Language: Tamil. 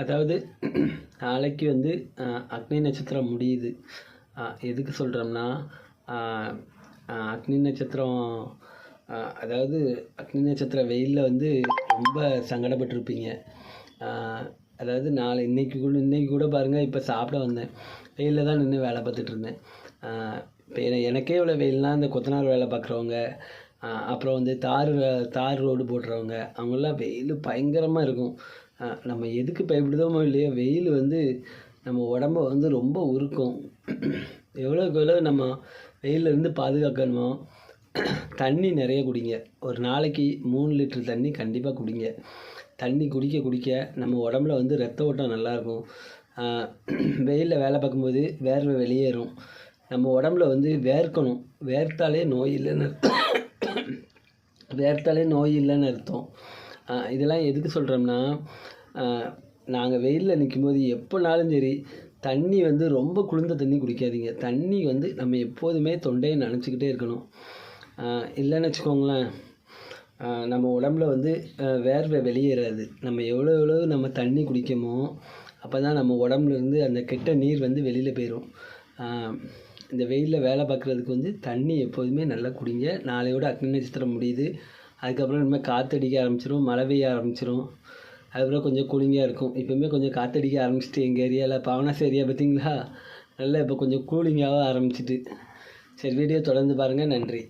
அதாவது நாளைக்கு வந்து அக்னி நட்சத்திரம் முடியுது. எதுக்கு சொல்கிறோம்னா, அக்னி நட்சத்திரம் அதாவது அக்னி நட்சத்திர வெயிலில் வந்து ரொம்ப சங்கடப்பட்டிருப்பீங்க. அதாவது இன்றைக்கி கூட பாருங்கள், இப்போ சாப்பிட வந்தேன், வெயிலில் தான் நின்று வேலை பார்த்துட்டு இருந்தேன். இப்போ எனக்கே இவ்வளோ வெயில்னால் இந்த கொத்தனார் வேலை பார்க்குறவங்க, அப்புறம் வந்து தார் ரோடு போடுறவங்க, அவங்களாம் வெயில் பயங்கரமாக இருக்கும். நம்ம எதுக்கு பயப்படுதோமோ இல்லையோ, வெயில் வந்து நம்ம உடம்ப வந்து ரொம்ப உருக்கும். எவ்வளோக்கு எவ்வளோ நம்ம வெயிலேருந்து பாதுகாக்கணுமோ தண்ணி நிறைய குடிங்க. ஒரு நாளைக்கு 3 லிட்டர் தண்ணி கண்டிப்பாக குடிங்க. தண்ணி குடிக்க குடிக்க நம்ம உடம்புல வந்து ரத்த ஓட்டம் நல்லாயிருக்கும். வெயிலில் வேலை பார்க்கும்போது வேர்வை வெளியேறும். நம்ம உடம்புல வந்து வேர்க்கணும். வேர்த்தாலே நோய் இல்லைன்னு அர்த்தம். இதெல்லாம் எதுக்கு சொல்கிறோம்னா, நாங்கள் வெயிலில் நிற்கும்போது எப்போனாலும் சரி, தண்ணி வந்து ரொம்ப குளிர்ந்த தண்ணி குடிக்காதீங்க. தண்ணி வந்து நம்ம எப்போதுமே தொண்டையை நனைச்சிக்கிட்டே இருக்கணும். இல்லைன்னு வச்சுக்கோங்களேன், நம்ம உடம்புல வந்து வேர்வை வெளியேறாது. நம்ம எவ்வளோ நம்ம தண்ணி குடிக்கமோ அப்போ தான் நம்ம உடம்புலேருந்து அந்த கெட்ட நீர் வந்து வெளியில் போயிடும். இந்த வெயிலில் வேலை பார்க்குறதுக்கு வந்து தண்ணி எப்போதுமே நல்லா குடிங்க. நாளையோட அக்னி நட்சத்திரம் முடியுது. அதுக்கப்புறம் இனிமேல் காற்றடிக்க ஆரம்பிச்சிடும், மழை பெய்ய ஆரம்பிச்சிடும். அதுக்கப்புறம் கொஞ்சம் கூலிங்காக இருக்கும். இப்போவுமே கொஞ்சம் காற்றடிக்க ஆரம்பிச்சிட்டு எங்கள் ஏரியாவில் பாவனாஸ் ஏரியா பார்த்தீங்களா, நல்லா இப்போ கொஞ்சம் கூலிங்காக ஆரம்பிச்சிட்டு. சரி, வீடியோ தொடர்ந்து பாருங்கள். நன்றி.